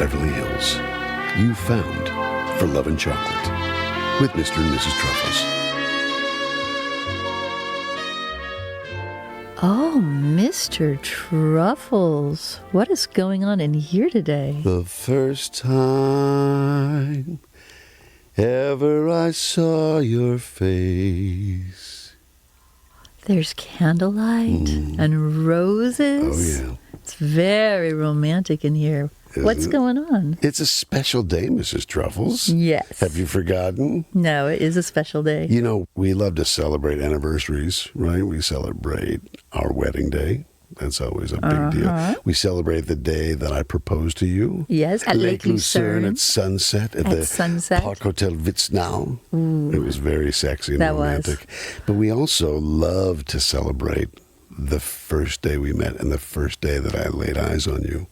Beverly Hills. You found for Love and Chocolate with Mr. and Mrs. Truffles. Oh, Mr. Truffles. What is going on in here today? The first time ever I saw your face. There's candlelight and roses. Oh, yeah. It's very romantic in here. What's going on? It's a special day, Mrs. Truffles. Yes. Have you forgotten? No, it is a special day. You know, we love to celebrate anniversaries, right? We celebrate our wedding day. That's always a big deal. We celebrate the day that I proposed to you. Yes, at Lake Lucerne. At sunset. At the sunset. Park Hotel Witznau. It was very sexy and That romantic. But we also love to celebrate the first day we met and the first day that I laid eyes on you.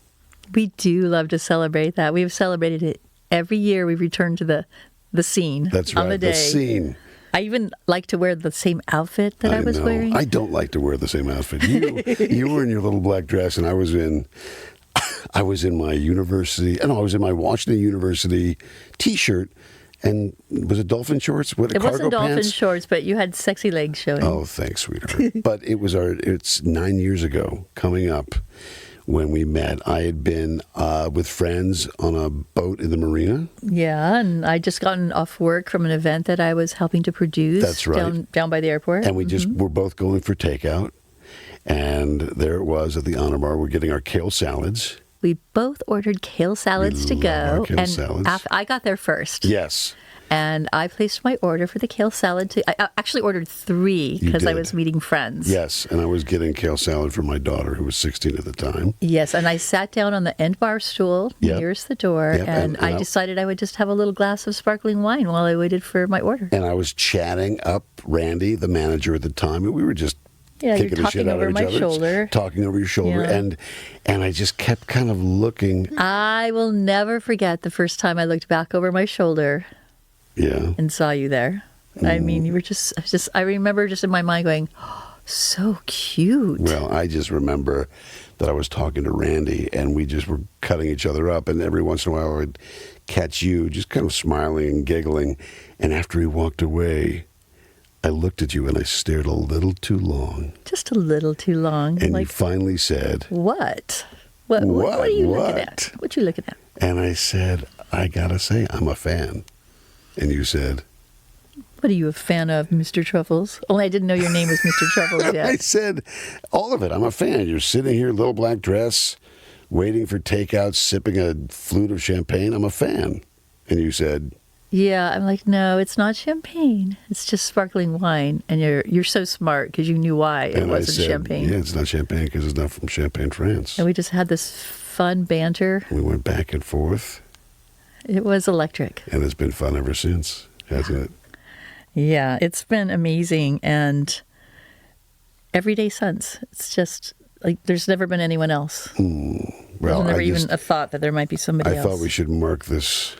We do love to celebrate that. We've celebrated it every year. We return to the scene. That's right, on the day. the scene. I even like to wear the same outfit that I was wearing. I don't like to wear the same outfit. You were in your little black dress, and I was in my university. I was in my Washington University T-shirt, and was it dolphin shorts? What, it wasn't dolphin pants? shorts, but you had sexy legs showing. Oh, thanks, sweetheart. But it's 9 years ago, coming up. When we met, I had been with friends on a boat in the marina. Yeah, and I just gotten off work from an event that I was helping to produce. That's right. Down by the airport. And we just were both going for takeout. And there it was at the Honor Bar. We're getting our kale salads. We both ordered kale salads to go. Our kale salads. I got there first. Yes. And I placed my order for the kale salad. I actually ordered 3 because I was meeting friends. Yes, and I was getting kale salad for my daughter, who was 16 at the time. Yes, and I sat down on the end bar stool nearest the door, and I decided I would just have a little glass of sparkling wine while I waited for my order. And I was chatting up Randy, the manager at the time, and we were just kicking the shit out of each other. Talking over your shoulder. And I just kept kind of looking. I will never forget the first time I looked back over my shoulder. Yeah. And saw you there. I mean, you were just, I remember just in my mind going, oh, so cute. Well, I just remember that I was talking to Randy and we just were cutting each other up. And every once in a while I would catch you just kind of smiling and giggling. And after he walked away, I looked at you and I stared a little too long. Just a little too long. And you finally said, What? What are you looking at? What you looking at? And I said, I gotta say, I'm a fan. And you said, what are you a fan of, Mr. Truffles? Only I didn't know your name was Mr. Truffles yet. I said, all of it. I'm a fan. You're sitting here, little black dress, waiting for takeout, sipping a flute of champagne. I'm a fan. And you said, yeah. I'm like, no, it's not champagne. It's just sparkling wine. And you're so smart because you knew why it wasn't champagne. Yeah, it's not champagne because it's not from Champagne, France. And we just had this fun banter. We went back and forth. It was electric. And it's been fun ever since, hasn't it? Yeah, it's been amazing. And every day since, it's just like there's never been anyone else. Well, there's never even a thought that there might be somebody else. I thought we should mark this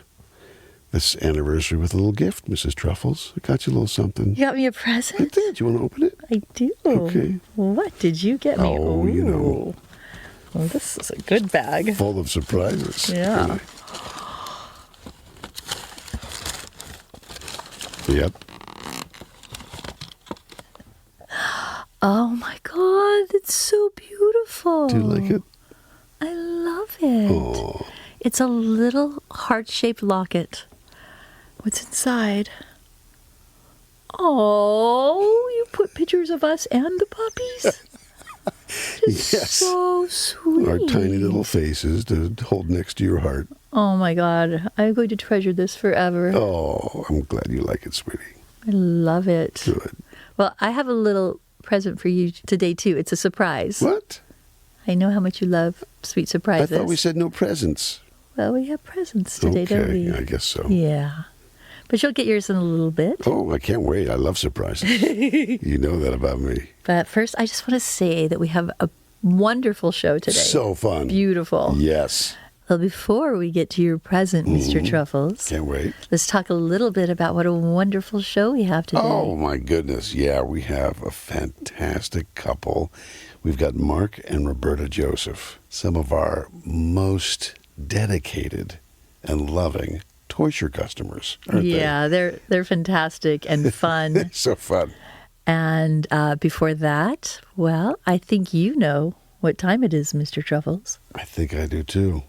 anniversary with a little gift, Mrs. Truffles. I got you a little something. You got me a present? I did. You want to open it? I do. Okay. What did you get me? Oh, you know. Well, this is a good bag. Full of surprises. Yeah. Really. Yep. Oh my God, it's so beautiful. Do you like it? I love it. Oh. It's a little heart-shaped locket. What's inside? Oh, you put pictures of us and the puppies? Yes. So sweet. Our tiny little faces to hold next to your heart. Oh my God, I'm going to treasure this forever. Oh, I'm glad you like it, sweetie. I love it. Good. Well, I have a little present for you today, too. It's a surprise. What? I know how much you love sweet surprises. I thought we said no presents. Well, we have presents today, don't we? Okay, I guess so. Yeah. But you'll get yours in a little bit. Oh, I can't wait. I love surprises. You know that about me. But first, I just want to say that we have a wonderful show today. So fun. Beautiful. Yes. Well, before we get to your present, Mr. Truffles, can't wait. Let's talk a little bit about what a wonderful show we have today. Oh, my goodness. Yeah, we have a fantastic couple. We've got Mark and Roberta Joseph, some of our most dedicated and loving Toysher customers, aren't they? Yeah, they're fantastic and fun. So fun. And before that, well, I think you know what time it is, Mr. Truffles. I think I do too.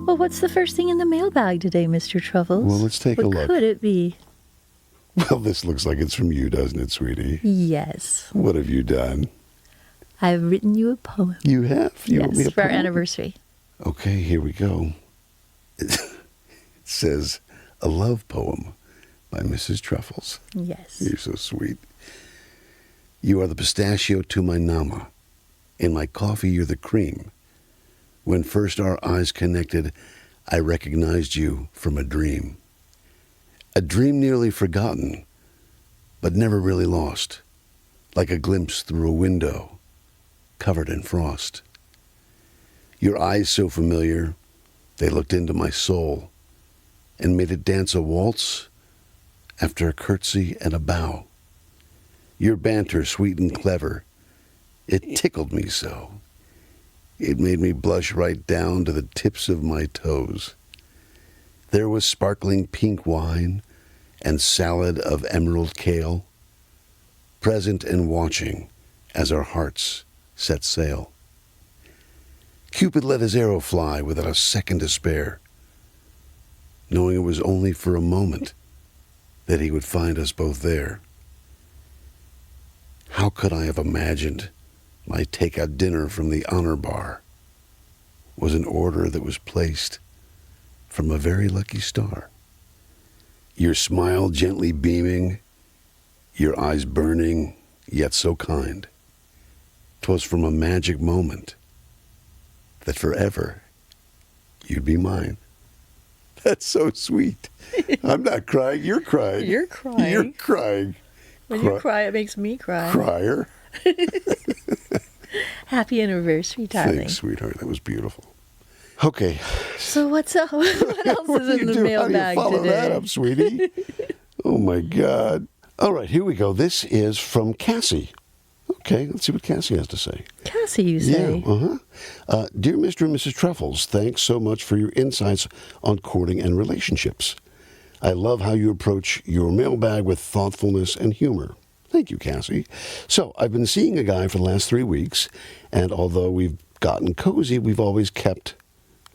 Well, what's the first thing in the mailbag today, Mr. Truffles? Well, let's take a look. What could it be? Well, this looks like it's from you, doesn't it, sweetie? Yes. What have you done? I've written you a poem. You have? You wrote me Yes, a for our poem? anniversary. Okay, here we go. It says, a love poem by Mrs. Truffles. Yes. You're so sweet. You are the pistachio to my nama. In my coffee, you're the cream. When first our eyes connected, I recognized you from a dream. A dream nearly forgotten, but never really lost, like a glimpse through a window, covered in frost. Your eyes so familiar, they looked into my soul and made it dance a waltz after a curtsy and a bow. Your banter, sweet and clever, it tickled me so. It made me blush right down to the tips of my toes. There was sparkling pink wine and salad of emerald kale, present and watching as our hearts set sail. Cupid let his arrow fly without a second to spare, knowing it was only for a moment that he would find us both there. How could I have imagined my take-out dinner from the honor bar was an order that was placed from a very lucky star? Your smile gently beaming, your eyes burning, yet so kind. 'Twas from a magic moment that forever you'd be mine. That's so sweet. I'm not crying, you're crying. You're crying. You're crying. When you cry, it makes me cry. Crier. Happy anniversary, darling. Thanks, sweetheart. That was beautiful. Okay. So what else What is do in you the do? mailbag How do you follow today? that up, sweetie? Oh, my God. All right, here we go. This is from Cassie. Okay, let's see what Cassie has to say. Cassie, you say? Yeah, Dear Mr. and Mrs. Truffles, thanks so much for your insights on courting and relationships. I love how you approach your mailbag with thoughtfulness and humor. Thank you, Cassie. So, I've been seeing a guy for the last 3 weeks, and although we've gotten cozy, we've always kept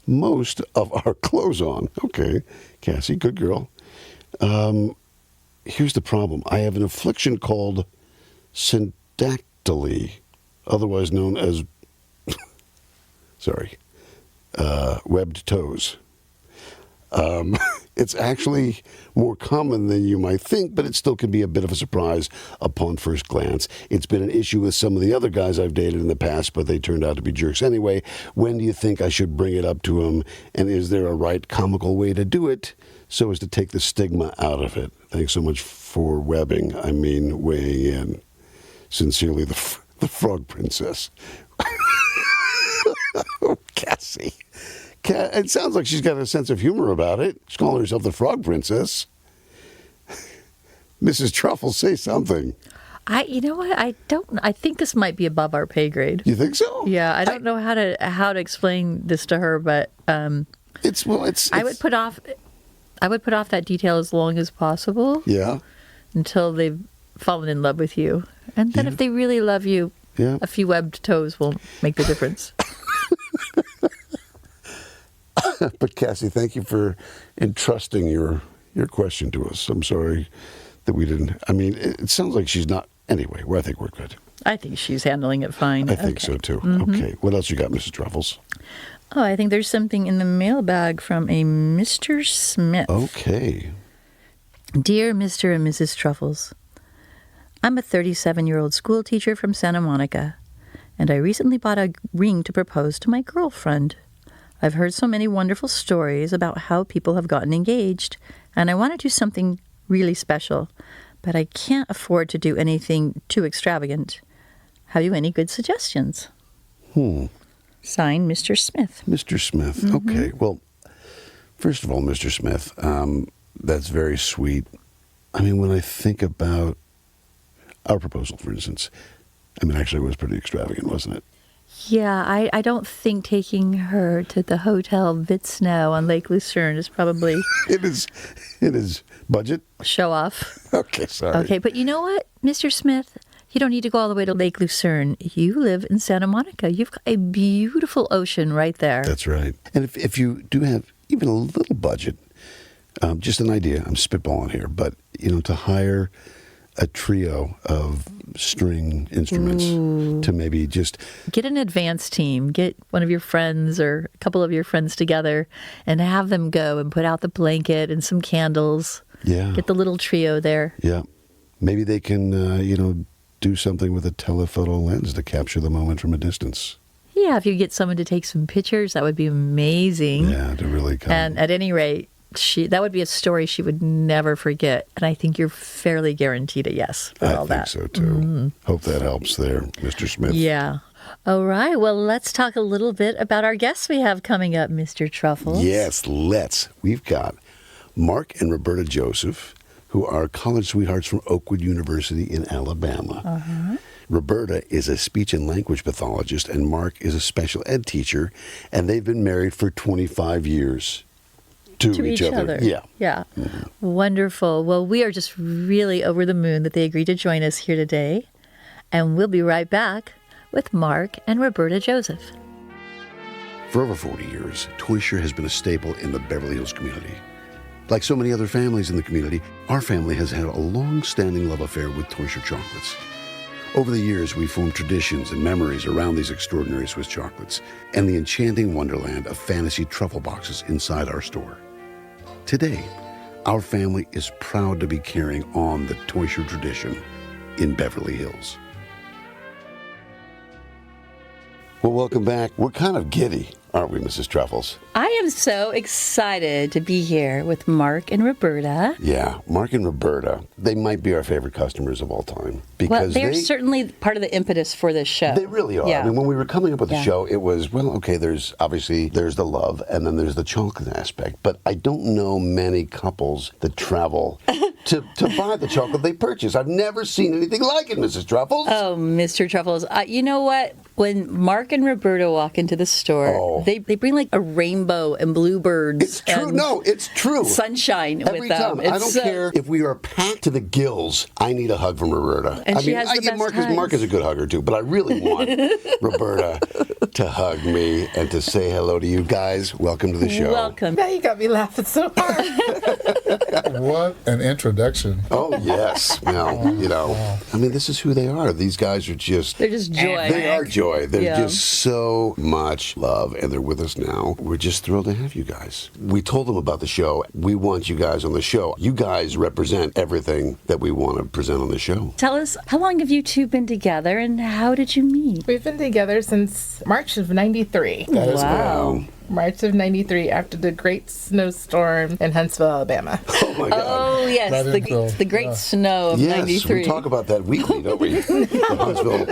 most of our clothes on. Okay, Cassie, good girl. Here's the problem. I have an affliction called syndactyly, otherwise known as, webbed toes. It's actually more common than you might think, but it still can be a bit of a surprise upon first glance. It's been an issue with some of the other guys I've dated in the past, but they turned out to be jerks anyway. When do you think I should bring it up to him? And is there a right comical way to do it so as to take the stigma out of it? Thanks so much for weighing in. Sincerely, the Frog Princess. Oh, Cassie. It sounds like she's got a sense of humor about it. She's calling herself the Frog Princess. Mrs. Truffle, say something. You know what? I think this might be above our pay grade. You think so? Yeah, I don't know how to explain this to her, but I would put off that detail as long as possible. Yeah. Until they've fallen in love with you. And then if they really love you, a few webbed toes will make the difference. But Cassie, thank you for entrusting your question to us. I'm sorry that we didn't. I mean, it sounds like she's not. Anyway, I think we're good. I think she's handling it fine. I think so too. Mm-hmm. Okay, what else you got, Mrs. Truffles? Oh, I think there's something in the mailbag from a Mr. Smith. Okay. Dear Mr. and Mrs. Truffles, I'm a 37-year-old school teacher from Santa Monica, and I recently bought a ring to propose to my girlfriend. I've heard so many wonderful stories about how people have gotten engaged, and I want to do something really special, but I can't afford to do anything too extravagant. Have you any good suggestions? Signed, Mr. Smith. Mr. Smith. Mm-hmm. Okay. Well, first of all, Mr. Smith, that's very sweet. I mean, when I think about our proposal, for instance, I mean, actually, it was pretty extravagant, wasn't it? Yeah, I don't think taking her to the Hotel Vitsnow on Lake Lucerne is probably It is budget. show off. Okay, sorry. Okay, but you know what, Mr. Smith? You don't need to go all the way to Lake Lucerne. You live in Santa Monica. You've got a beautiful ocean right there. That's right. And if you do have even a little budget, just an idea, I'm spitballing here, but, to hire a trio of string instruments to maybe just... Get an advance team. Get one of your friends or a couple of your friends together and have them go and put out the blanket and some candles. Yeah. Get the little trio there. Yeah. Maybe they can, do something with a telephoto lens to capture the moment from a distance. Yeah, if you get someone to take some pictures, that would be amazing. Yeah, to really come. And at any rate, that would be a story she would never forget. And I think you're fairly guaranteed a yes for all that. I think so, too. Hope that helps there, Mr. Smith. Yeah. All right. Well, let's talk a little bit about our guests we have coming up, Mr. Truffles. Yes, let's. We've got Mark and Roberta Joseph, who are college sweethearts from Oakwood University in Alabama. Uh-huh. Roberta is a speech and language pathologist, and Mark is a special ed teacher, and they've been married for 25 years. To each other. Yeah. Yeah. Wonderful. Well, we are just really over the moon that they agreed to join us here today. And we'll be right back with Mark and Roberta Joseph. For over 40 years, Toysher has been a staple in the Beverly Hills community. Like so many other families in the community, our family has had a long-standing love affair with Toysher chocolates. Over the years, we've formed traditions and memories around these extraordinary Swiss chocolates and the enchanting wonderland of fantasy truffle boxes inside our store. Today, our family is proud to be carrying on the Toysher tradition in Beverly Hills. Well, welcome back. We're kind of giddy, aren't we, Mrs. Truffles? I am so excited to be here with Mark and Roberta. Yeah, Mark and Roberta, they might be our favorite customers of all time. Well, they're certainly part of the impetus for this show. They really are. Yeah. I mean, when we were coming up with the show, it was, well, okay, there's the love, and then there's the chocolate aspect. But I don't know many couples that travel to buy the chocolate they purchase. I've never seen anything like it, Mrs. Truffles. Oh, Mr. Truffles. You know what? When Mark and Roberta walk into the store, they bring like a rainbow and bluebirds. It's true. And no, it's true. Sunshine Every with them. time. I don't care if we are packed to the gills. I need a hug from Roberta. And she has the best hugs. Mark is a good hugger too, but I really want Roberta to hug me and to say hello to you guys. Welcome to the show. Welcome. Now you got me laughing so hard. What an introduction. Oh, yes. Well, I mean, this is who they are. These guys are just... They're just joy. They are joy. They're just so much love, and they're with us now. We're just thrilled to have you guys. We told them about the show. We want you guys on the show. You guys represent everything that we want to present on the show. Tell us, how long have you two been together, and how did you meet? We've been together since March of 93. Wow. March of 93 after the great snowstorm in Huntsville, Alabama. Oh, my God. Oh, yes, the great snow of Yes, 93. we talk about that weekly, don't we? The Huntsville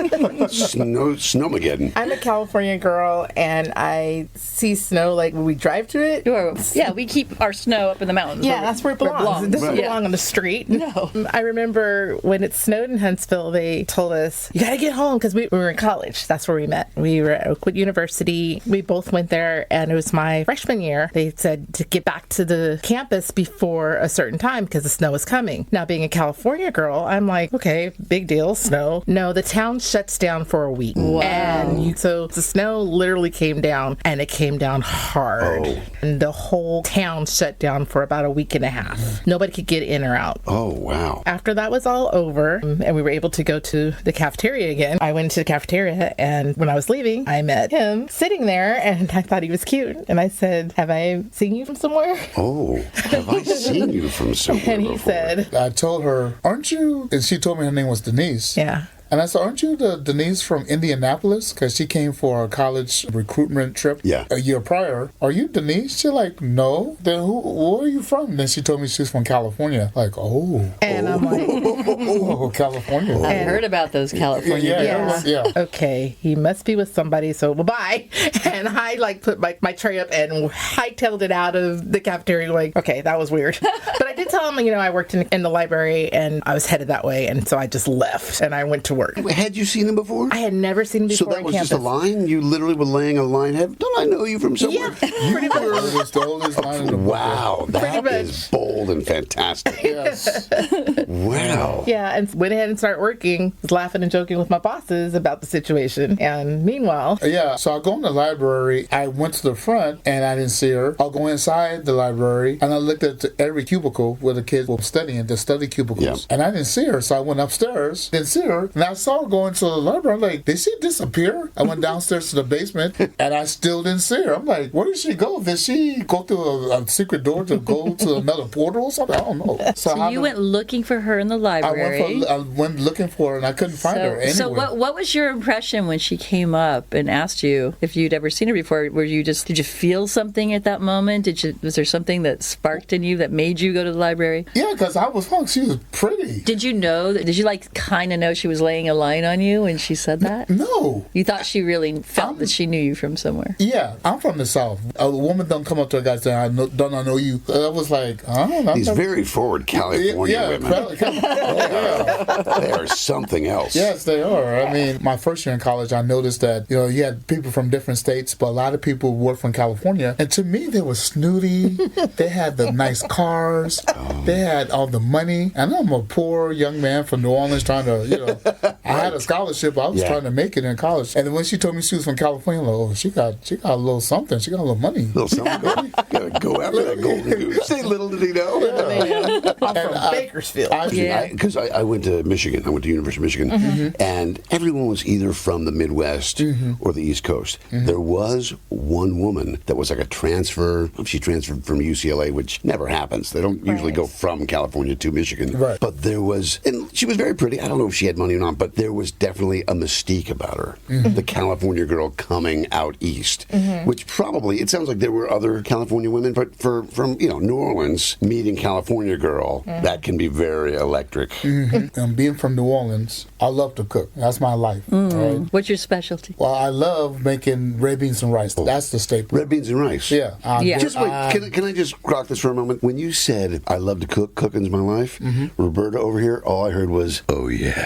Snowmageddon. I'm a California girl, and I see snow like when we drive to it. Sure. Yeah, we keep our snow up in the mountains. Yeah, that's where it belongs. It doesn't belong on the street. No. I remember when it snowed in Huntsville, they told us, you got to get home, because we were in college. That's where we met. We were at Oakwood University. We both went there, and it was my freshman year. They said to get back to the campus before a certain time because the snow was coming. Now, being a California girl, I'm like, okay, big deal, snow. No, the town shuts down for a week. Wow. And so the snow literally came down, and it came down hard. Oh. And the whole town shut down for about a week and a half. Nobody could get in or out. Oh, wow. After that was all over, and we were able to go to the cafeteria again, I went to the cafeteria, and when I was leaving, I met him sitting there, and I thought he was cute. And I said, have I seen you from somewhere? Oh, have I seen you from somewhere And he before? said, I told her, aren't you? And she told me her name was Denise. yeah. And I said, aren't you the Denise from Indianapolis? Because she came for a college recruitment trip a year prior. Are you Denise? She's like, no. Then where are you from? Then she told me she's from California. Like, oh. And I'm like, Oh, California. I heard about those California girls. Yeah. okay, he must be with somebody, so bye-bye. And I put my tray up and hightailed it out of the cafeteria like, okay, that was weird. But I did tell him, I worked in the library and I was headed that way. And so I just left and I went to work. Had you seen him before? I had never seen him before. So that was campus. just a line? You literally were laying a line. Don't I know you from somewhere? Yeah, pretty much. It was the oldest line in the book. Wow, that is bold and fantastic. Yes. Wow. Yeah, and went ahead and started working. Was laughing and joking with my bosses about the situation. And meanwhile, Yeah, so I go in the library. I went to the front and I didn't see her. I'll go inside the library and I looked at every cubicle where the kids were studying, the study cubicles. Yeah. And I didn't see her, so I went upstairs, didn't see her, and I saw her go into the library. I'm like, did she disappear? I went downstairs to the basement and I still didn't see her. I'm like, where did she go? Did she go through a secret door to go to another portal or something? I don't know. So you went looking for her in the library. I went looking for her and I couldn't find her anywhere. So what was your impression when she came up and asked you if you'd ever seen her before? Did you feel something at that moment? Was there something that sparked in you that made you go to the library? Yeah, because I was hung. She was pretty. Did you kind of know she was laying a line on you when she said that? No. You thought she really felt that she knew you from somewhere? Yeah, I'm from the South. A woman don't come up to a guy saying, don't I know you? I was like, These very forward California women. They are something else. Yes, they are. I mean, my first year in college, I noticed that, you had people from different states, but a lot of people were from California. And to me, they were snooty. They had the nice cars. They had all the money. And I'm a poor young man from New Orleans trying to, I had a scholarship. I was trying to make it in college. And when she told me she was from California, I'm like, she got a little something. She got a little money. A little something. Gotta go after that golden goose. Say little did he know. I'm from Bakersfield. Because I went to Michigan. I went to University of Michigan. And everyone was either from the Midwest or the East Coast. There was one woman that was like a transfer. She transferred from UCLA, which never happens. They don't usually go from California to Michigan. Right. But there was, and she was very pretty. I don't know if she had money or not, but there was definitely a mystique about her. The California girl coming out east, which probably, it sounds like there were other California women, but from New Orleans, meeting California girl, that can be very electric. And being from New Orleans, I love to cook. That's my life. Right? What's your specialty? Well, I love making red beans and rice. That's the staple. Red beans and rice. Yeah. Just wait. Can I just grok this for a moment? When you said, I love to cook, cooking's my life, Roberta over here, all I heard was, oh yeah.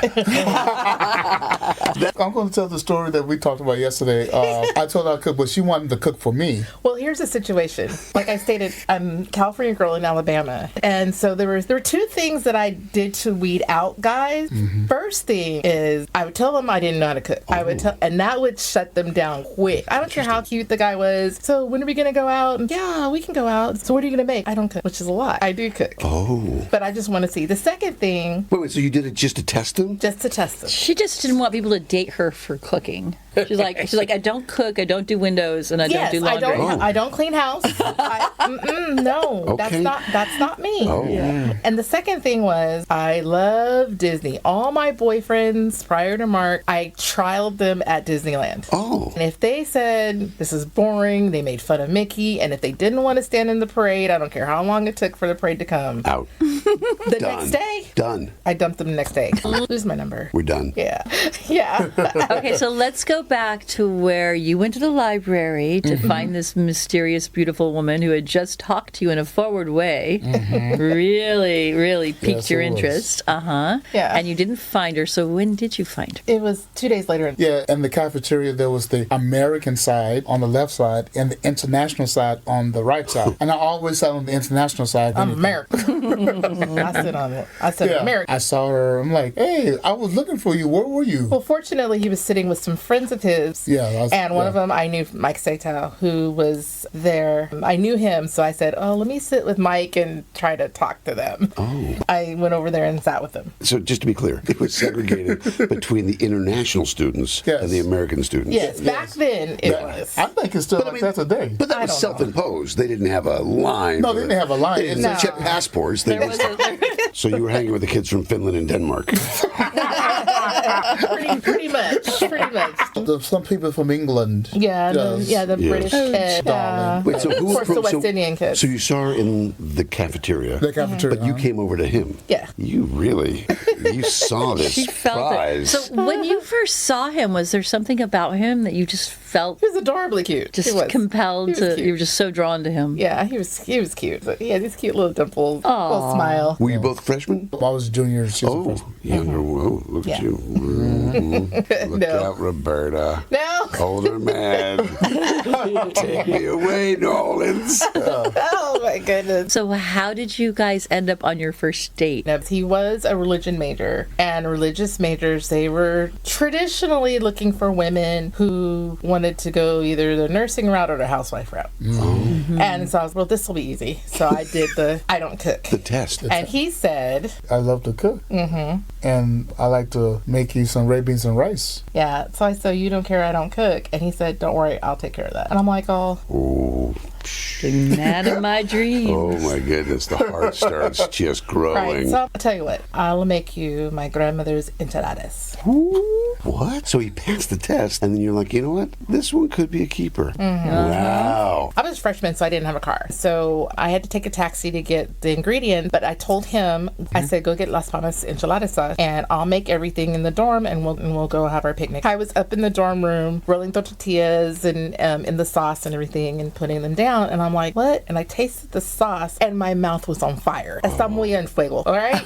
I'm going to tell the story that we talked about yesterday. I told her I could, but she wanted to cook for me. Well, here's the situation. Like I stated, I'm a California girl in Alabama. And so there were two things that I did to weed out guys. First thing is I would tell them I didn't know how to cook. I would tell, and that would shut them down quick. I don't care how cute the guy was. So when are we going to go out? Yeah, we can go out. So what are you going to make? I don't cook, which is a lot. I do cook. Oh. But I just want to see. The second thing. Wait, so you did it just to test them? Just to test them. She just didn't want people to date her for cooking. She's like, I don't cook, I don't do windows, and I don't do laundry. I don't clean house. No, Okay. that's not me. Oh. Yeah. And the second thing was I love Disney. All my boyfriends prior to Mark, I trialed them at Disneyland. Oh. And if they said this is boring, they made fun of Mickey, and if they didn't want to stand in the parade, I don't care how long it took for the parade to come. Out. The next day, Done. I dumped them the next day. Lose my number. We're done. Yeah. Yeah. Okay, so let's go back to where you went to the library to find this mysterious, beautiful woman who had just talked to you in a forward way. Really, really piqued your interest. Yeah. And you didn't find her, so when did you find her? It was 2 days later. Yeah, in the cafeteria, there was the American side on the left side and the international side on the right side. And I always sat on the international side. I'm American. I said American. I saw her. I'm like, hey, I was looking for you. Where were you? Well, fortunately, he was sitting with some friends of his. Yeah. And one of them, I knew Mike Satow, who was there. I knew him, so I said, oh, let me sit with Mike and try to talk to them. Oh. I went over there and sat with them. So just to be clear, it was segregated between the international students and the American students. Yes, back then it was. I think it's still like that today. But that was self-imposed. They didn't have a line. No, they didn't have a line. They didn't check passports. So you were hanging with the kids from Finland and Denmark. pretty much. There's some people from England. Yeah, the British kid. Wait, so who of course, the West Indian kid. So you saw her in the cafeteria. The cafeteria. But you came over to him. Yeah. You saw this She felt prize. it. So when you first saw him, was there something about him that you just felt He was adorably cute. just compelled to? Cute. You were just so drawn to him. Yeah, he was cute. But he had these cute little dimples, little smile. Were you both freshmen? I was a junior. She was a freshman. Younger. Whoa, look at you. Look No. out, Roberta. No. Older man. Take me away, Nolans. Oh my goodness. So how did you guys end up on your first date? Now, he was a religion major, and religious majors, they were traditionally looking for women who wanted to go either the nursing route or the housewife route. Mm-hmm. And so I was, well, this will be easy. So I did the I don't cook. The test. And he said, I love to cook. And I like to make you some red beans and rice. yeah. So I said, you don't care I don't cook. And he said, don't worry, I'll take care of that. And I'm like, oh, Oh, The man of my dreams. oh my goodness. The heart starts just growing. right. So I'll tell you what, I'll make you my grandmother's enchiladas. What? So he passed the test, and then you're like, you know what? This one could be a keeper. Wow. I was a freshman, so I didn't have a car. So I had to take a taxi to get the ingredients. But I told him, I said, go get Las Palmas enchilada sauce, and I'll make everything in the dorm, and we'll go have our picnic. I was up in the dorm room, rolling the tortillas and in the sauce and everything, and putting them down. And I'm like, what? And I tasted the sauce, and my mouth was on fire. Está muy en fuego. All right.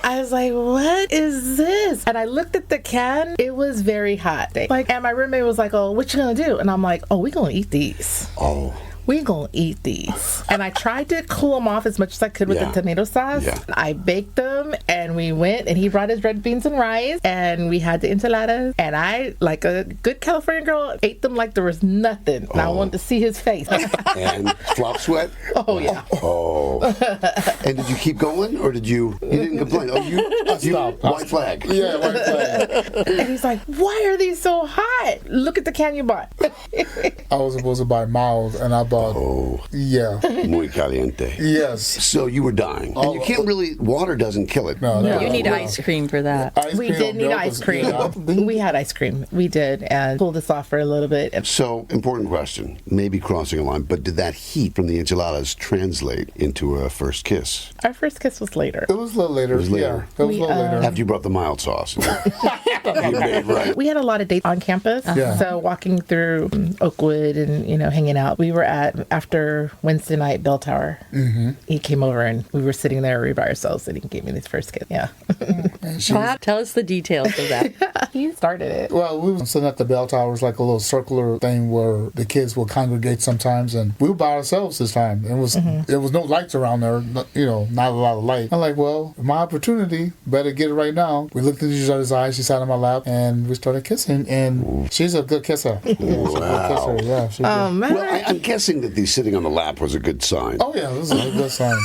I was like, what is this? And I looked at the can. It was very hot. Like, and my roommate was like, oh, what you gonna do? And I'm like, oh, we gonna eat these. Oh. We gonna eat these. And I tried to cool them off as much as I could with Yeah. the tomato sauce. Yeah. I baked them, and we went, and he brought his red beans and rice, and we had the enchiladas. And I, like a good California girl, ate them like there was nothing. And I wanted to see his face. And flop sweat? Oh, yeah. Oh. And did you keep going, or did you didn't complain? Oh, you stopped. white flag. Yeah, white flag. And he's like, why are these so hot? Look at the can you bought. I was supposed to buy miles, and I bought. Oh, Yeah. muy caliente. Yes. So you were dying. And you can't really, water doesn't kill it. No. You need ice cream for that. Ice We cream did on need milk ice is- cream. yeah. We had ice cream. We did, and pulled this off for a little bit. And So, important question, maybe crossing a line, but did that heat from the enchiladas translate into a first kiss? our first kiss was later. It was a little later. It was later. Yeah, it was We, a little later. After you brought the mild sauce. You made right. We had a lot of dates on campus. Yeah. So walking through Oakwood and, hanging out. We were after Wednesday night, Bell Tower. Mm-hmm. He came over and we were sitting there by ourselves and he gave me this first kiss. Yeah. And she was- Tell us the details of that. He started it. well, we were sitting at the bell tower. It was like a little circular thing where the kids will congregate sometimes, and we were by ourselves this time. It was there was no lights around there, not a lot of light. I'm like, well, my opportunity, better get it right now. We looked into each other's eyes. She sat on my lap, and we started kissing. And she's a good kisser. She's a good kisser. Yeah, she's good. Man. Well, I'm guessing that the sitting on the lap was a good sign. Oh yeah, this is a good sign.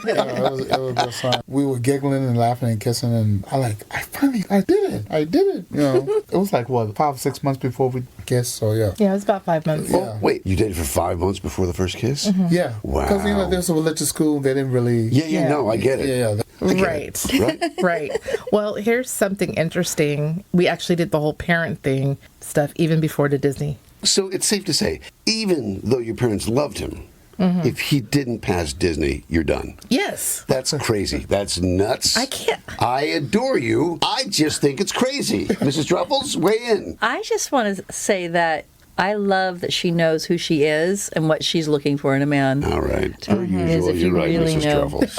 Yeah, it was a good sign. We were giggling and laughing and kissing, and I did it. It was like what 5 or 6 months before we kissed. So yeah, Yeah, it was about 5 months. Oh, yeah. wait, you dated for 5 months before the first kiss? yeah. Wow. Because there's a religious school. They didn't really. Yeah, no, I get it. Yeah. I get Right. it. Right? Right. Well, here's something interesting. We actually did the whole parent thing stuff even before the Disney. So it's safe to say, even though your parents loved him, if he didn't pass Disney, you're done. Yes. That's crazy. That's nuts. I can't. I adore you. I just think it's crazy. Mrs. Truffles, weigh in. I just want to say that I love that she knows who she is and what she's looking for in a man. All right. Per As usual, if you're you right, really Mrs. know. Truffles.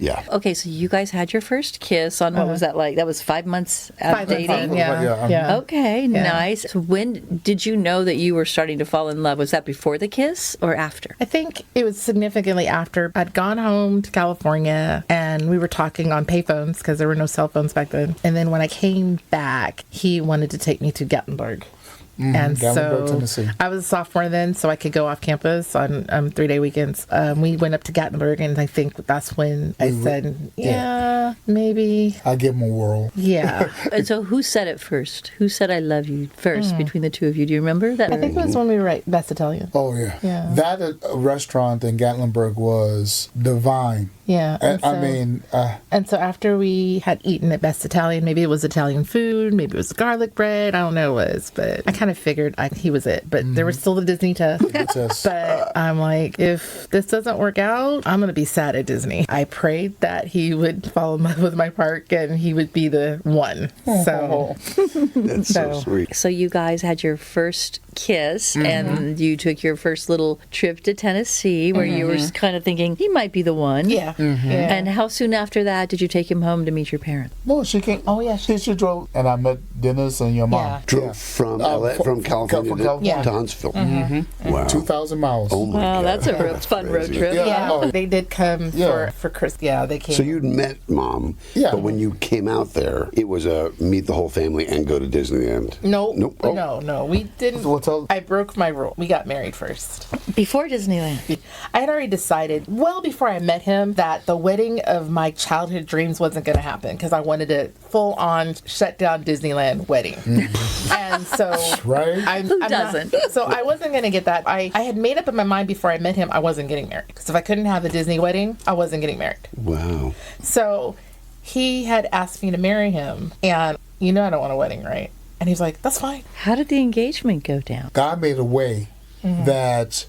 Yeah. Okay, so you guys had your first kiss on what was that like? That was 5 months out 5 of months dating? in, yeah. Yeah. Okay, nice. So when did you know that you were starting to fall in love? Was that before the kiss or after? I think it was significantly after I'd gone home to California and we were talking on payphones because there were no cell phones back then. And then when I came back, he wanted to take me to Gatlinburg. And Gatlinburg, so Tennessee. I was a sophomore then, so I could go off campus on 3-day weekends. We went up to Gatlinburg, and I think that's when I said, yeah, maybe. I give him a whirl. Yeah. And so who said it first? Who said I love you first between the two of you? Do you remember that? I think it was when we were at Best Italian. Oh yeah. Yeah. That restaurant in Gatlinburg was divine. Yeah. And so after we had eaten at Best Italian, maybe it was Italian food, maybe it was garlic bread, I don't know what it was, but I kind of figured he was it. But there was still the Disney test. But I'm like, if this doesn't work out, I'm going to be sad at Disney. I prayed that he would fall in love with my park and he would be the one. So That's so sweet. So you guys had your first kiss and you took your first little trip to Tennessee where you were kind of thinking he might be the one. Yeah. Yeah. And how soon after that did you take him home to meet your parents? No, she came. Oh, yeah. She drove, and I met Dennis and your mom. Yeah. Drove from LA, from California to Huntsville. Wow. 2,000 miles. Oh my Wow, God. that's a real fun road crazy. trip. Yeah. Oh. They did come for Chris. Yeah, they came. So you'd met Mom, but when you came out there, it was a meet the whole family and go to Disneyland. No. Nope. Oh. No. We didn't. I broke my rule. We got married first. Before Disneyland. I had already decided well before I met him that the wedding of my childhood dreams wasn't going to happen because I wanted a full-on shut-down Disneyland wedding. And so Who doesn't? So I wasn't going to get that. I had made up in my mind before I met him I wasn't getting married because if I couldn't have the Disney wedding, I wasn't getting married. Wow. So he had asked me to marry him, and I don't want a wedding, right? And he's like, that's fine. How did the engagement go down? God made a way that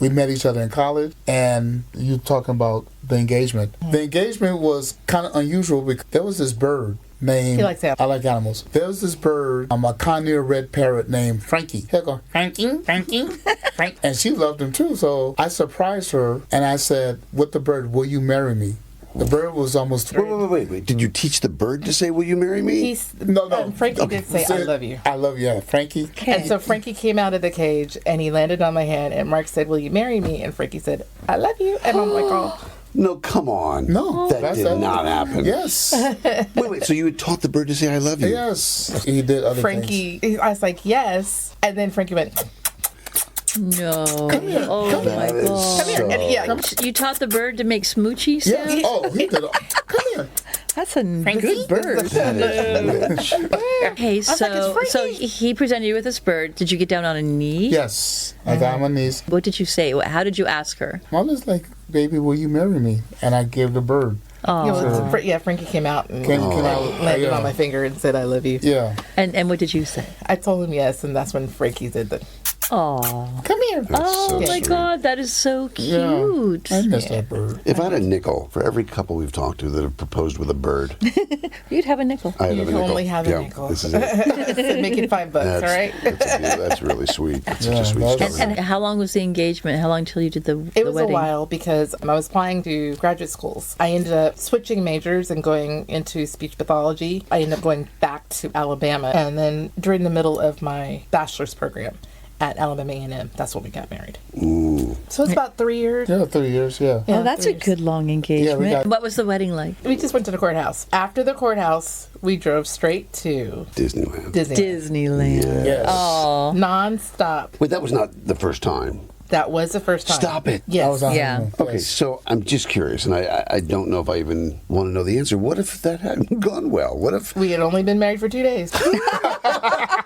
we met each other in college, and you talking about the engagement. The engagement was kind of unusual because there was this bird named... He likes animals. I like animals. There was this bird, a Conneer red parrot named Frankie. He'll go, Frankie, Frankie, Frank. And she loved him too, so I surprised her, and I said, with the bird, will you marry me? The bird was almost 3. Wait. Did you teach the bird to say, will you marry me? No. Frankie did say, I love you. I love you, yeah. Frankie. And so Frankie came out of the cage and he landed on my hand and Mark said, will you marry me? And Frankie said, I love you. And I'm like, oh. No, come on. No. That did not happen. Yes. Wait, so you had taught the bird to say, I love you? Yes. He did other things. I was like, yes. And then Frankie went... No. Come here. Oh Come my here. God. Come here. And You taught the bird to make smoochy Yeah. sounds? Oh, he did. Come here. That's a good bird. That is rich. Okay, so he presented you with this bird. Did you get down on a knee? Yes. I got on my knees. What did you say? How did you ask her? I was like, baby, will you marry me? And I gave the bird. Oh. Frankie came out and landed on my finger and said, I love you. Yeah. And what did you say? I told him yes, and that's when Frankie did the... Oh. Come here. So my sweet. God, that is so cute. Yeah, I miss that bird. If I had a nickel for every couple we've talked to that have proposed with a bird, You'd have a nickel. I'd have a You'd nickel. only have a nickel. This is it. Make it $5, all right? That's really sweet. That's such a sweet that's- story. And how long was the engagement? How long till you did the It was wedding? a while because I was applying to graduate schools. I ended up switching majors and going into speech pathology. I ended up going back to Alabama. And then during the middle of my bachelor's program at Alabama A&M, that's when we got married. Ooh. So it's about 3 years. Yeah, 3 years, yeah. Oh, that's 3 a years. good long engagement. What was the wedding like? We just went to the courthouse. After the courthouse, we drove straight to Disneyland. Disneyland. Yes. Oh. Non-stop. Wait, that was not the first time. That was the first time. Stop it. Yes. I was on Yeah. honeymoon. Okay, Yes. so I'm just curious, and I don't know if I even want to know the answer. What if that hadn't gone well? What if We had only been married for 2 days.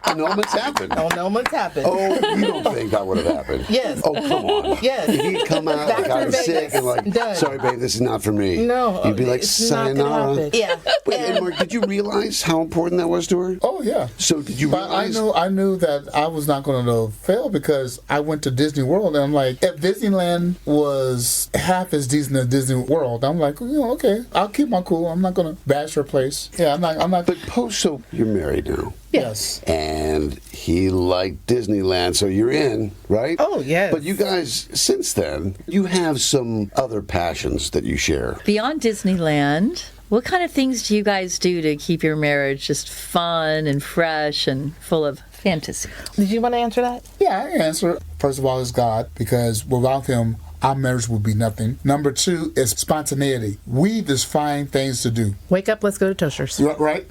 annulments happened? No months happened. Oh, you don't think that would have happened? Yes. Oh, come on. Yes. If he'd come out Back like I to was Vegas. sick and like, Done. sorry, babe, this is not for me. No. You'd be like, it's not gonna sayonara. happen. Yeah. Wait, and Mark, did you realize how important that was to her? Oh, yeah. So did you But realize? I knew that I was not going to fail because I went to Disney World and I'm like, if Disneyland was half as decent as Disney World, I'm like, okay, I'll keep my cool. I'm not going to bash her place. Yeah, I'm not. But so you're married now. Yes. And he liked Disneyland, so you're in, right? Oh, yes. But you guys, since then, you have some other passions that you share. Beyond Disneyland, what kind of things do you guys do to keep your marriage just fun and fresh and full of fantasy? Did you want to answer that? Yeah, I answer. First of all, is God, because without Him, our marriage would be nothing. Number 2 is spontaneity. We just find things to do. Wake up, let's go to Toasters. Right?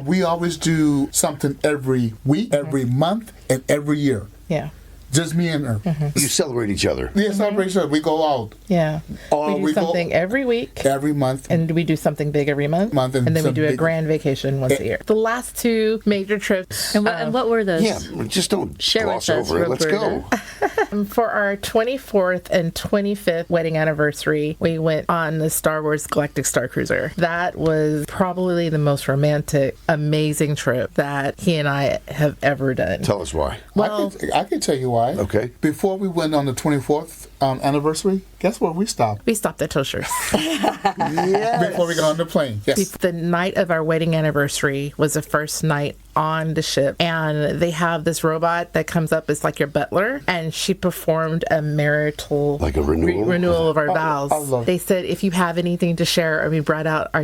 We always do something every week, every month, and every year. Yeah. Just me and her. You celebrate each other. Yeah, celebration. We go out Yeah. Or we do we go- something every week. every month. And we do something big every month. And then we some do a big- grand vacation once a year. The last 2 major trips. And what were those? Yeah, just don't Share gloss with us, over it. Let's go. Roberta. For our 24th and 25th wedding anniversary, we went on the Star Wars Galactic Star Cruiser. That was probably the most romantic, amazing trip that he and I have ever done. Tell us why. Well, I can tell you why. Okay. Before we went on the 24th anniversary, guess where we stopped? we stopped at Toasters. Before we got on the plane. Yes. The night of our wedding anniversary was the first night on the ship, and they have this robot that comes up as like your butler, and she performed a marital Like a renewal? renewal of our vows. I love it. They said if you have anything to share, and we brought out our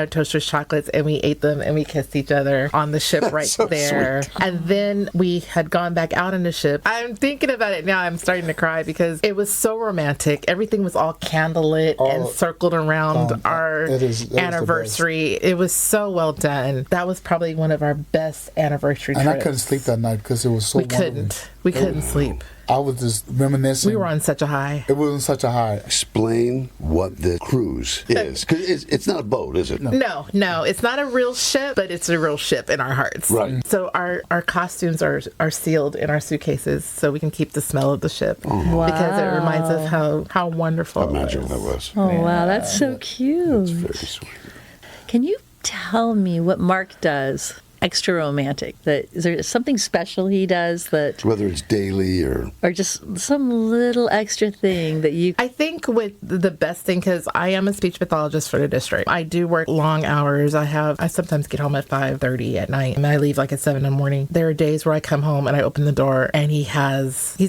Toasters chocolates and we ate them and we kissed each other on the ship right so there. sweet. And then we had gone back out on the ship. I'm thinking about it now. I'm starting to cry because it was so romantic. Everything was all candlelit and circled around our it is the anniversary. It was so well done. That was probably one of our best anniversary trips. And I couldn't sleep that night because it was so wonderful. We couldn't sleep. I was just reminiscing. We were on such a high. It wasn't such a high. Explain what the cruise is. Because it's not a boat, is it? No, it's not a real ship, but it's a real ship in our hearts. Right. So our costumes are sealed in our suitcases so we can keep the smell of the ship. Wow. Because it reminds us how wonderful How it magical was. that was. Oh, wow, that's so cute. Very sweet. Can you tell me what Mark does extra romantic? Is there something special he does that, Whether it's daily or just some little extra thing that you? I think with the best thing, because I am a speech pathologist for the district. I do work long hours. I sometimes get home at 5:30 at night and I leave like at 7 in the morning. There are days where I come home and I open the door and he's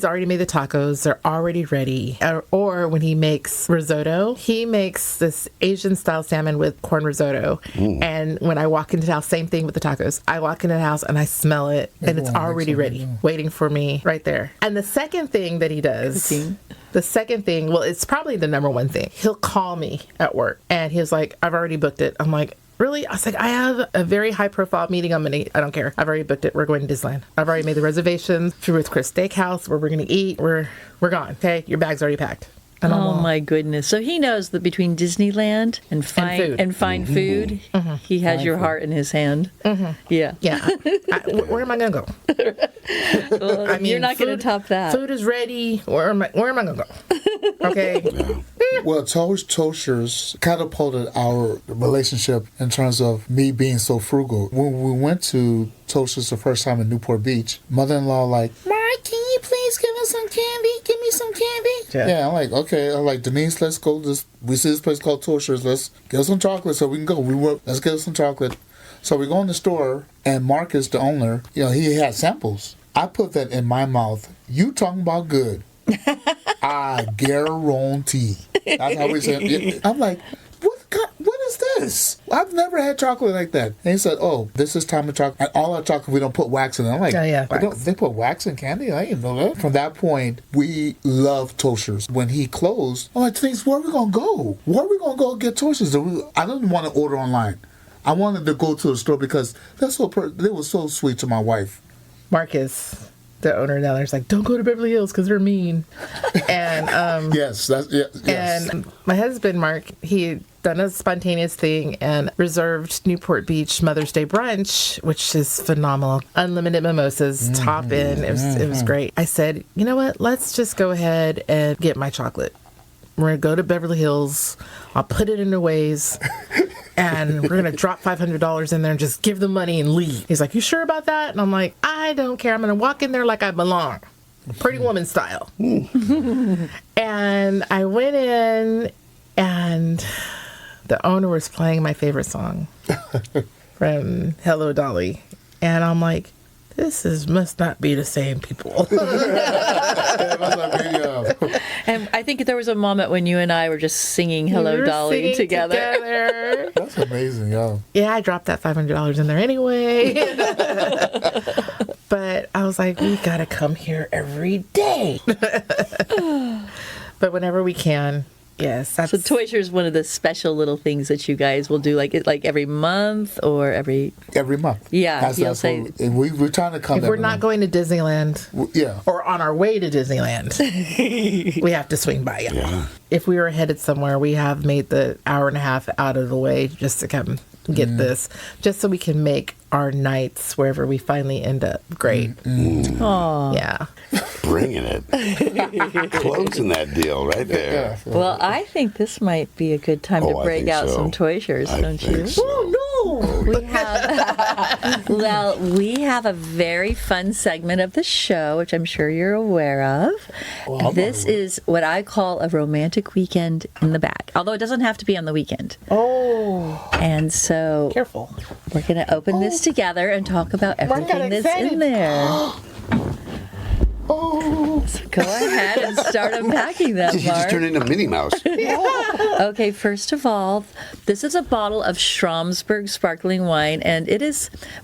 already made the tacos. They're already ready. Or when he makes risotto, he makes this Asian style salmon with corn risotto. And when I walk into the house, same thing with the tacos. I walk into the house and I smell it and it's already ready, waiting for me right there. And the second thing that he does, well, it's probably the number one thing. He'll call me at work and he's like, I've already booked it. I'm like, really? I was like, I have a very high profile meeting. I don't care. I've already booked it. We're going to Disneyland. I've already made the reservations through with Chris Steakhouse where we're going to eat. We're gone. Okay. Your bag's already packed. Oh my goodness! So he knows that between Disneyland and fine food, he has your heart in his hand. Yeah. Where am I gonna go? Well, you're not going to top that. Food is ready. Where am I gonna go? Okay. Well, Toasters catapulted our relationship in terms of me being so frugal. When we went to Toasters the first time in Newport Beach, mother-in-law like, Mark, can you please give us some candy? Give me some candy. Yeah, I'm like, okay. I'm like, Denise, let's go. We see this place called Toasters. Let's get some chocolate so we can go. Let's get some chocolate. So we go in the store, and Marcus, the owner, he had samples. I put that in my mouth. You talking about good. I guarantee. That's how we say it. I'm like, what is this? I've never had chocolate like that. And he said, oh, this is time of chocolate. And all our chocolate, we don't put wax in it. I'm like, they put wax in candy? I didn't know that. From that point, we love Toasters. When he closed, I'm like, Denise, where are we going to go? Where are we going to go get Toasters? I didn't want to order online. I wanted to go to the store because they were so sweet to my wife. Marcus, the owner down there, is like, don't go to Beverly Hills because they're mean. And yes. And my husband, Mark, he had done a spontaneous thing and reserved Newport Beach Mother's Day brunch, which is phenomenal. Unlimited mimosas, top in. It was great. I said, you know what? Let's just go ahead and get my chocolate. We're going to go to Beverly Hills. I'll put it in the ways. And we're going to drop $500 in there and just give the money and leave. He's like, you sure about that? And I'm like, I don't care. I'm going to walk in there like I belong. Pretty Woman style. And I went in and the owner was playing my favorite song from Hello Dolly. And I'm like, must not be the same people. And I think there was a moment when you and I were just singing Hello Dolly together. That's amazing, yeah. Yeah, I dropped that $500 in there anyway. But I was like, we gotta come here every day. But whenever we can. Yes. So Toasters is one of the special little things that you guys will do, like every month or every month. Yeah, we're trying to come. If we're not going to Disneyland, or on our way to Disneyland, we have to swing by. Yeah. If we were headed somewhere, we have made the hour and a half out of the way just to come get this, just so we can make our nights wherever we finally end up great. Aw. Yeah. Bringing it. Closing that deal right there. Well, I think this might be a good time to I break think out so. some Toyshers, I don't think you? so. We have we have a very fun segment of the show, which I'm sure you're aware of. Well, This is what I call a romantic weekend in the bag, although it doesn't have to be on the weekend. Oh, And so careful. we're going to open this together and talk about everything that's in excited. there. Oh, So go ahead and start unpacking that, She just Mark. turned into Minnie Mouse. Okay, first of all, this is a bottle of Stromsburg sparkling wine, and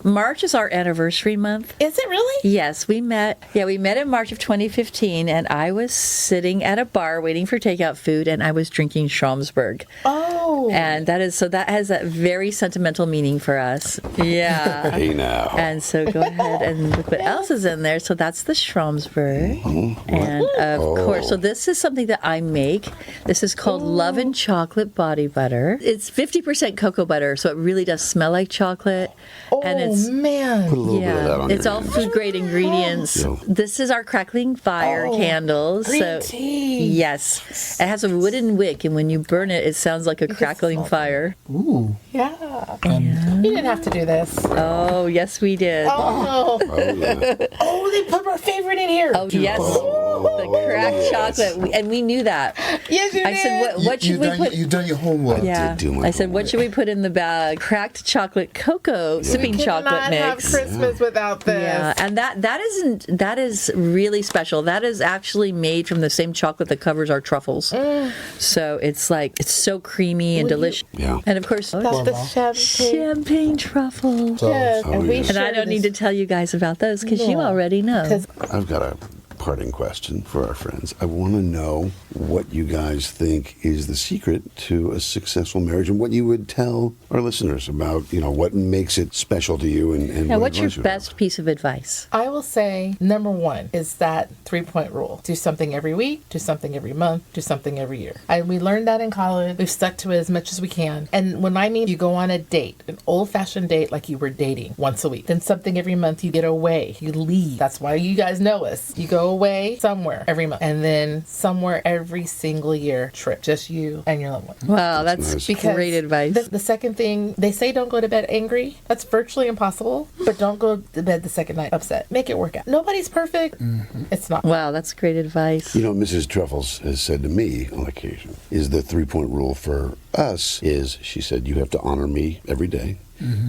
March is our anniversary month. Is it really? Yes, we met in March of 2015, and I was sitting at a bar waiting for takeout food, and I was drinking Stromsburg. Oh. And that has a very sentimental meaning for us. Yeah. Hey now. And so go ahead and look what else is in there. So that's the Stromsburg. And of course, so this is something that I make. This is called Love and Chocolate Body Butter. It's 50% cocoa butter, so it really does smell like chocolate. And it's man. Put a little bit of that on it's your all hands. food grade ingredients. Yeah. This is our crackling fire candles. Green tea. Yes, it has a wooden wick, and when you burn it, it sounds like a crackling fire. ooh. Yeah. You didn't have to do this. Oh, yes, we did. Oh. Oh, yeah. Oh, they put my favorite in here. Oh, yes, the cracked chocolate, and we knew that. Yes, you I did. said, what should we put? You done your homework. Yeah, did do my I said, what homework. should we put in the bag? Cracked chocolate cocoa sipping chocolate Cannot have mix. Christmas without this. Yeah, and that is really special. That is actually made from the same chocolate that covers our truffles. So it's so creamy and delicious. Yeah. And of course, That's the champagne. champagne truffle. Yes, Oh, and we yes. And I share don't need to this. tell you guys about those because you No. already know. 'Cause I've got a parting question for our friends. I want to know what you guys think is the secret to a successful marriage and what you would tell our listeners about, what makes it special to you and Now, what what's your advice you best piece of advice? I will say number one is that 3-point rule. Do something every week, do something every month, do something every year. We learned that in college. We've stuck to it as much as we can. And when I mean you go on a date, an old-fashioned date like you were dating once a week, then something every month you get away, you leave. That's why you guys know us. You go away somewhere every month and then somewhere every single year trip. Just you and your loved one. Wow, that's nice. Because great advice. The second thing, they say don't go to bed angry. That's virtually impossible. But don't go to bed the second night upset. Make it work out. Nobody's perfect. It's not. Wow, that's great advice. Mrs. Truffles has said to me on occasion, is the 3-point rule for us is, she said, you have to honor me every day.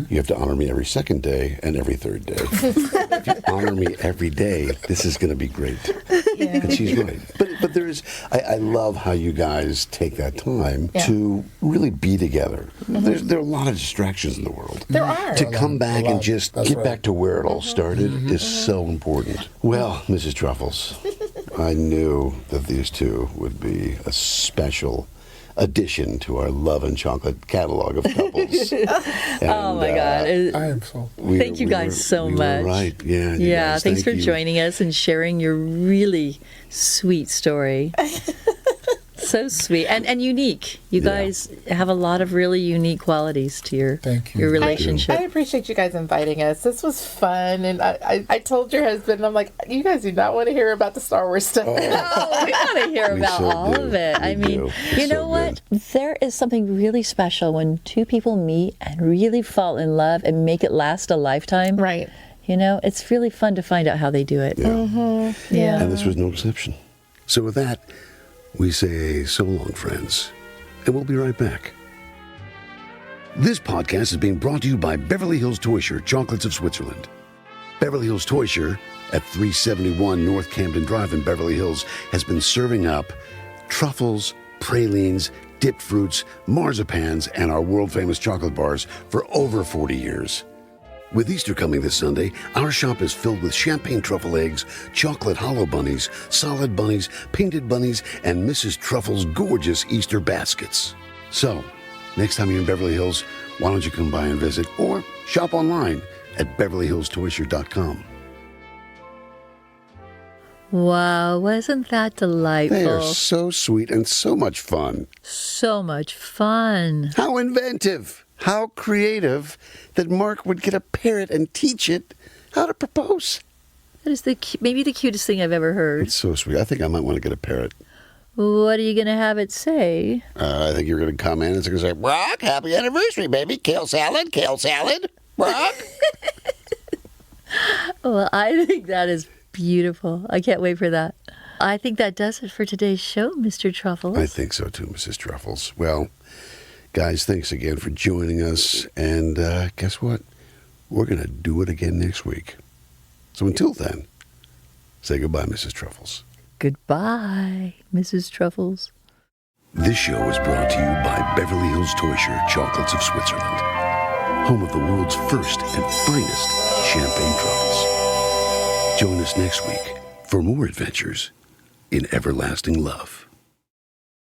You have to honor me every second day and every third day. If you honor me every day, this is going to be great. Yeah. And she's right. But I love how you guys take that time Yeah. to really be together. There are a lot of distractions in the world. There are. To come back A lot. and just That's get right. back to where it all started is so important. Well, Mrs. Truffles, I knew that these two would be a special addition to our love and chocolate catalog of couples. Oh my God. I am so. Thank you guys so we much. Were right. Yeah. you Yeah, guys, thanks for thank you. joining us and sharing your really sweet story. So sweet and unique. You Yeah. guys have a lot of really unique qualities to your Thank you. your Thank you. relationship. I appreciate you guys inviting us. This was fun. And I told your husband, I'm like, you guys do not want to hear about the Star Wars stuff. Oh, we want to hear We about so all do. of it. We I mean, do. you It's know so what? There is something really special when two people meet and really fall in love and make it last a lifetime. Right. It's really fun to find out how they do it. Yeah. Yeah. And this was no exception. So with that, we say so long, friends, and we'll be right back. This podcast is being brought to you by Beverly Hills Toysher, Chocolates of Switzerland. Beverly Hills Toysher at 371 North Camden Drive in Beverly Hills has been serving up truffles, pralines, dipped fruits, marzipans, and our world-famous chocolate bars for over 40 years. With Easter coming this Sunday, our shop is filled with champagne truffle eggs, chocolate hollow bunnies, solid bunnies, painted bunnies, and Mrs. Truffle's gorgeous Easter baskets. So, next time you're in Beverly Hills, why don't you come by and visit or shop online at beverlyhillstoysher.com. Wow, wasn't that delightful? They are so sweet and so much fun. So much fun. How inventive! How creative that Mark would get a parrot and teach it how to propose. That is maybe the cutest thing I've ever heard. It's so sweet. I think I might want to get a parrot. What are you going to have it say? I think you're going to come in and it's going to say, Brock, happy anniversary, baby. Kale salad, Brock. Well, I think that is beautiful. I can't wait for that. I think that does it for today's show, Mr. Truffles. I think so too, Mrs. Truffles. Well, guys, thanks again for joining us. And guess what? We're going to do it again next week. So until then, say goodbye, Mrs. Truffles. Goodbye, Mrs. Truffles. This show is brought to you by Beverly Hills Toysher Chocolates of Switzerland, home of the world's first and finest champagne truffles. Join us next week for more adventures in everlasting love.